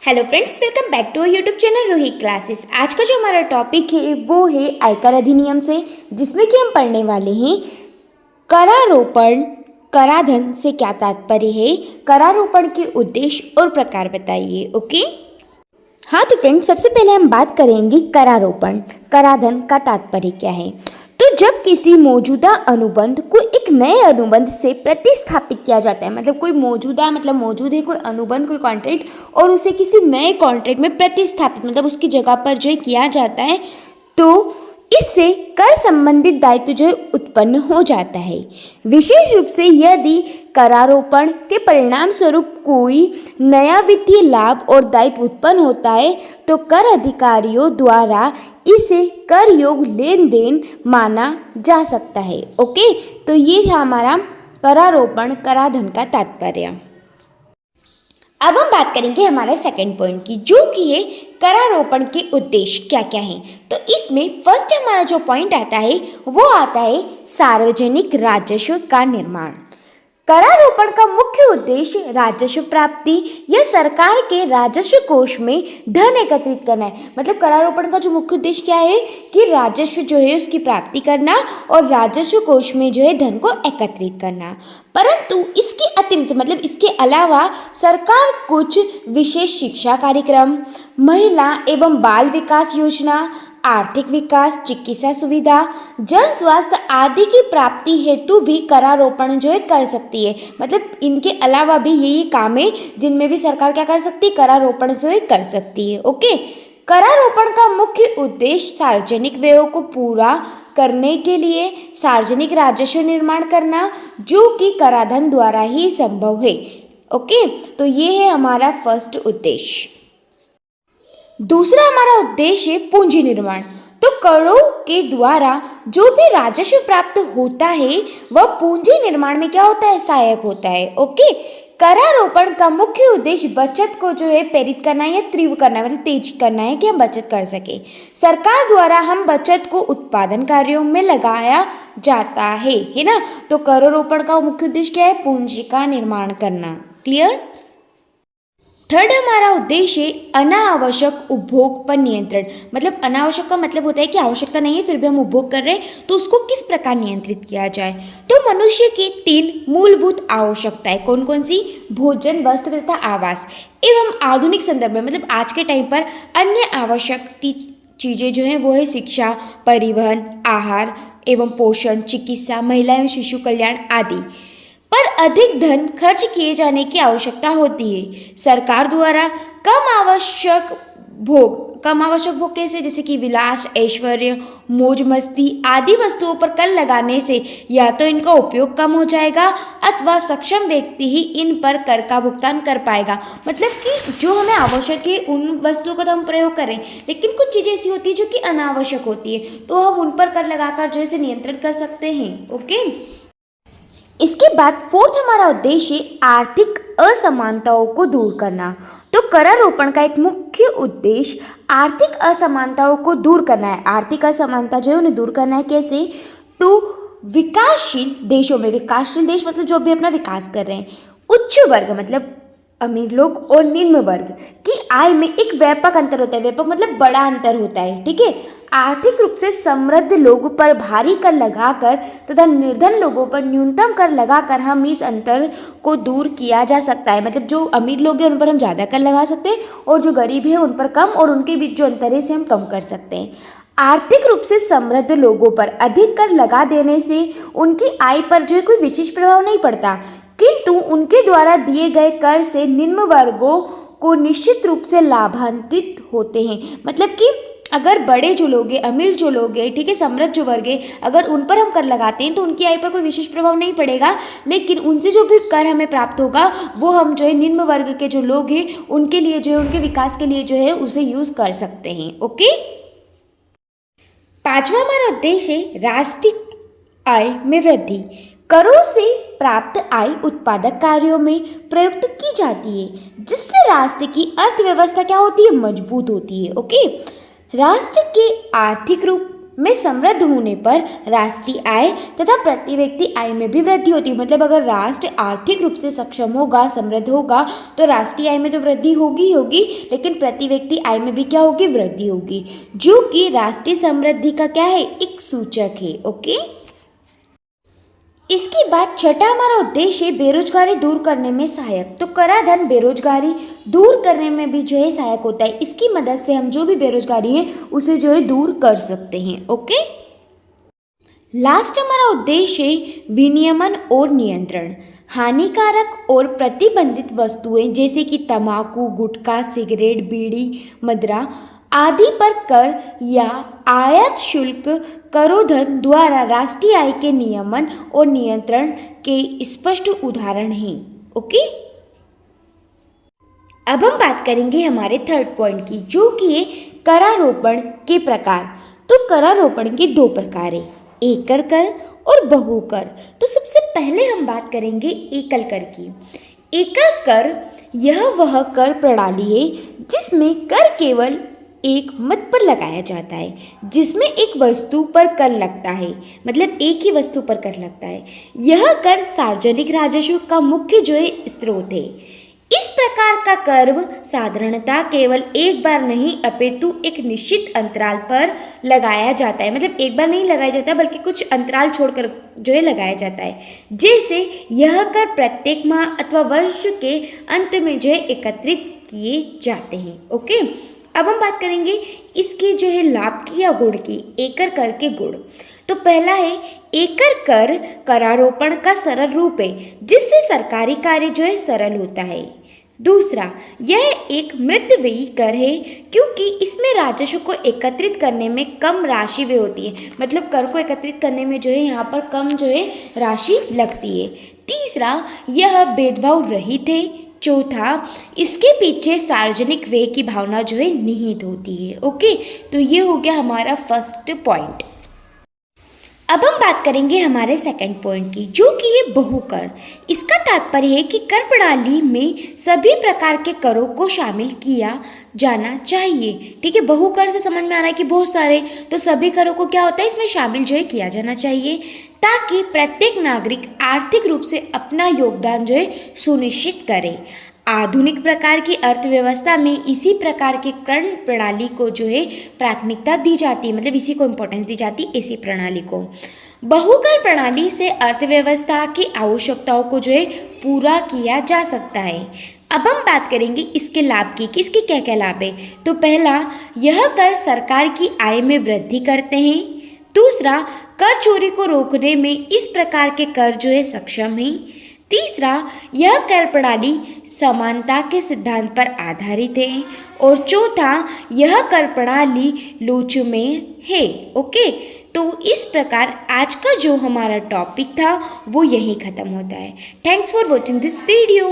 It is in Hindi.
Hello friends, welcome back to YouTube channel Rohi classes. आज का जो हमारा टॉपिक है वो है आयकर अधिनियम से, जिसमें कि हम पढ़ने वाले हैं करारोपण। कराधान से क्या तात्पर्य है, करारोपण के उद्देश्य और प्रकार बताइए। ओके, हाँ तो फ्रेंड्स, सबसे पहले हम बात करेंगे करारोपण। कराधान का तात्पर्य क्या है। तो जब किसी मौजूदा अनुबंध को एक नए अनुबंध से प्रतिस्थापित किया जाता है, मतलब कोई मौजूदा मतलब मौजूद है कोई अनुबंध, कोई कॉन्ट्रैक्ट, और उसे किसी नए कॉन्ट्रैक्ट में प्रतिस्थापित मतलब उसकी जगह पर जो है किया जाता है, तो इससे कर संबंधित दायित्व जो है उत्पन्न हो जाता है। विशेष रूप से यदि करारोपण के परिणाम स्वरूप कोई नया वित्तीय लाभ और दायित्व उत्पन्न होता है तो कर अधिकारियों द्वारा इसे कर योग्य लेन देन माना जा सकता है। ओके, तो ये है हमारा करारोपण, कराधान का तात्पर्य। अब हम बात करेंगे हमारे सेकंड पॉइंट की, जो कि है करारोपण के उद्देश्य क्या क्या हैं। तो इसमें फर्स्ट हमारा जो पॉइंट आता है वो आता है सार्वजनिक राजस्व का निर्माण। करारोपण का मुख्य उद्देश्य राजस्व प्राप्ति या सरकार के राजस्व कोष में धन एकत्रित करना है। मतलब करारोपण का जो मुख्य उद्देश्य क्या है कि राजस्व जो है उसकी प्राप्ति करना और राजस्व कोष में जो है धन को एकत्रित करना। परंतु इसके अतिरिक्त मतलब इसके अलावा सरकार कुछ विशेष शिक्षा कार्यक्रम, महिला एवं बाल विकास योजना, आर्थिक विकास, चिकित्सा सुविधा, जन स्वास्थ्य आदि की प्राप्ति हेतु भी करारोपण जो है कर सकती है। मतलब इनके अलावा भी यही काम है जिनमें भी सरकार क्या कर सकती है, करारोपण जो है कर सकती है। ओके, करारोपण का मुख्य उद्देश्य सार्वजनिक व्ययों को पूरा करने के लिए सार्वजनिक राजस्व निर्माण करना, जो कि कराधान द्वारा ही संभव है। ओके, तो ये है हमारा फर्स्ट उद्देश्य। दूसरा हमारा उद्देश्य है पूंजी निर्माण। तो करों के द्वारा जो भी राजस्व प्राप्त होता है वह पूंजी निर्माण में क्या होता है, सहायक होता है। ओके, करारोपण का मुख्य उद्देश्य बचत को जो है प्रेरित करना है या तीव्र करना है, मतलब तेज करना है कि हम बचत कर सके। सरकार द्वारा हम बचत को उत्पादन कार्यों में लगाया जाता है ना। तो करारोपण का मुख्य उद्देश्य क्या है, पूंजी का निर्माण करना। क्लियर। थर्ड हमारा उद्देश्य है अनावश्यक उपभोग पर नियंत्रण। मतलब अनावश्यक का मतलब होता है कि आवश्यकता नहीं है फिर भी हम उपभोग कर रहे हैं, तो उसको किस प्रकार नियंत्रित किया जाए। तो मनुष्य की 3 मूलभूत आवश्यकताएं कौन कौन सी, भोजन, वस्त्र तथा आवास, एवं आधुनिक संदर्भ में मतलब आज के टाइम पर अन्य आवश्यक चीज़ें जो हैं वो है शिक्षा, परिवहन, आहार एवं पोषण, चिकित्सा, महिला एवं शिशु कल्याण आदि पर अधिक धन खर्च किए जाने की आवश्यकता होती है। सरकार द्वारा कम आवश्यक भोग कैसे, जैसे कि विलास, ऐश्वर्य, मौज मस्ती आदि वस्तुओं पर कर लगाने से या तो इनका उपयोग कम हो जाएगा अथवा सक्षम व्यक्ति ही इन पर कर का भुगतान कर पाएगा। मतलब कि जो हमें आवश्यक है उन वस्तुओं का तो हम प्रयोग करें, लेकिन कुछ चीज़ें ऐसी होती है जो कि अनावश्यक होती है, तो हम उन पर कर लगाकर जो है नियंत्रित कर सकते हैं। ओके, इसके बाद फोर्थ हमारा उद्देश्य आर्थिक असमानताओं को दूर करना। तो करारोपण का एक मुख्य उद्देश्य आर्थिक असमानताओं को दूर करना है। आर्थिक असमानता जो है उन्हें दूर करना है कैसे, तो विकासशील देशों में, विकासशील देश मतलब जो भी अपना विकास कर रहे हैं, उच्च वर्ग मतलब अमीर लोग और निम्न वर्ग की आय में एक व्यापक अंतर होता है। व्यापक मतलब बड़ा अंतर होता है, ठीक है। आर्थिक रूप से समृद्ध लोगों पर भारी कर लगाकर तथा निर्धन लोगों पर न्यूनतम कर लगाकर हम इस अंतर को दूर किया जा सकता है। मतलब जो अमीर लोग हैं उन पर हम ज़्यादा कर लगा सकते हैं और जो गरीब है उन पर कम, और उनके बीच जो अंतर है से हम कम कर सकते हैं। आर्थिक रूप से समृद्ध लोगों पर अधिक कर लगा देने से उनकी आय पर जो है कोई विशेष प्रभाव नहीं पड़ता, किंतु उनके द्वारा दिए गए कर से निम्न वर्गों को निश्चित रूप से लाभान्वित होते हैं। मतलब कि अगर बड़े जो लोग हैं, अमीर जो लोग हैं, ठीक है, समृद्ध जो वर्ग है, अगर उन पर हम कर लगाते हैं तो उनकी आय पर कोई विशेष प्रभाव नहीं पड़ेगा, लेकिन उनसे जो भी कर हमें प्राप्त होगा वो हम जो है निम्न वर्ग के जो लोग हैं उनके लिए जो है, उनके विकास के लिए जो है उसे यूज कर सकते हैं। ओके, पांचवा हमारा उद्देश्य है राष्ट्रीय आय में वृद्धि। करों से प्राप्त आय उत्पादक कार्यों में प्रयुक्त की जाती है, जिससे राष्ट्र की अर्थव्यवस्था क्या होती है, मजबूत होती है। ओके, राष्ट्र के आर्थिक रूप में समृद्ध होने पर राष्ट्रीय आय तथा प्रति व्यक्ति आय में भी वृद्धि होती है। मतलब अगर राष्ट्र आर्थिक रूप से सक्षम होगा, समृद्ध होगा, तो राष्ट्रीय आय में तो वृद्धि होगी ही होगी, लेकिन प्रति व्यक्ति आय में भी क्या होगी, वृद्धि होगी, जो कि राष्ट्रीय समृद्धि का क्या है, एक सूचक है। ओके, इसके बाद छठा हमारा उद्देश्य है बेरोजगारी दूर करने में सहायक। तो कराधान बेरोजगारी दूर करने में भी जो है सहायक होता है। इसकी मदद से हम जो भी बेरोजगारी है उसे जो है दूर कर सकते हैं। ओके, लास्ट हमारा उद्देश्य है विनियमन और नियंत्रण। हानिकारक और प्रतिबंधित वस्तुएं जैसे कि तंबाकू, गुटखा, सिगरेट, बीड़ी, मदिरा आदि पर कर या आयात शुल्क करोधन द्वारा राष्ट्रीय आय के नियमन और नियंत्रण के स्पष्ट उदाहरण हैं। ओके, अब हम बात करेंगे हमारे थर्ड पॉइंट की, जो कि है करारोपण के प्रकार। तो करारोपण के दो प्रकार है, एकल कर और बहु कर। तो सबसे पहले हम बात करेंगे एकल कर की। एकल कर यह वह कर प्रणाली है जिसमें कर केवल एक मत पर लगाया जाता है, जिसमें एक वस्तु पर कर लगता है, मतलब एक ही वस्तु पर कर लगता है। यह कर सार्वजनिक राजस्व का मुख्य जो है स्रोत है। इस प्रकार का कर साधारणतः केवल एक बार नहीं अपितु एक निश्चित अंतराल पर लगाया जाता है। मतलब एक बार नहीं लगाया जाता बल्कि कुछ अंतराल छोड़कर जो है लगाया जाता है। जैसे यह कर प्रत्येक माह अथवा वर्ष के अंत में जो है एकत्रित किए जाते हैं। ओके, अब हम बात करेंगे इसके जो है लाभ की या गुण की, एकल कर के गुण। तो पहला है एकल कर करारोपण का सरल रूप है जिससे सरकारी कार्य जो है सरल होता है। दूसरा, यह एक मृतव्ययी कर है क्योंकि इसमें राजस्व को एकत्रित करने में कम राशि व्यय होती है। मतलब कर को एकत्रित करने में जो है यहाँ पर कम जो है राशि लगती है। तीसरा, यह भेदभाव रहित है। चौथा, इसके पीछे सार्वजनिक व्यय की भावना जो है निहित होती है। ओके, तो ये हो गया हमारा फर्स्ट पॉइंट। अब हम बात करेंगे हमारे सेकंड पॉइंट की, जो कि ये बहुकर। इसका तात्पर्य है कि कर प्रणाली में सभी प्रकार के करों को शामिल किया जाना चाहिए। ठीक है, बहुकर से समझ में आ रहा है कि बहुत सारे, तो सभी करों को क्या होता है इसमें शामिल जो है किया जाना चाहिए, ताकि प्रत्येक नागरिक आर्थिक रूप से अपना योगदान जो है सुनिश्चित करे। आधुनिक प्रकार की अर्थव्यवस्था में इसी प्रकार के कर प्रणाली को जो है प्राथमिकता दी जाती है, मतलब इसी को इम्पोर्टेंस दी जाती है, इसी प्रणाली को। बहुकर प्रणाली से अर्थव्यवस्था की आवश्यकताओं को जो है पूरा किया जा सकता है। अब हम बात करेंगे इसके लाभ की, कि इसके क्या क्या लाभ है। तो पहला, यह कर सरकार की आय में वृद्धि करते हैं। दूसरा, कर चोरी को रोकने में इस प्रकार के कर जो है सक्षम है। तीसरा, यह कर प्रणाली समानता के सिद्धांत पर आधारित है। और चौथा, यह कर प्रणाली लोचुमेय है। ओके, तो इस प्रकार आज का जो हमारा टॉपिक था वो यहीं ख़त्म होता है। Thanks for watching this video.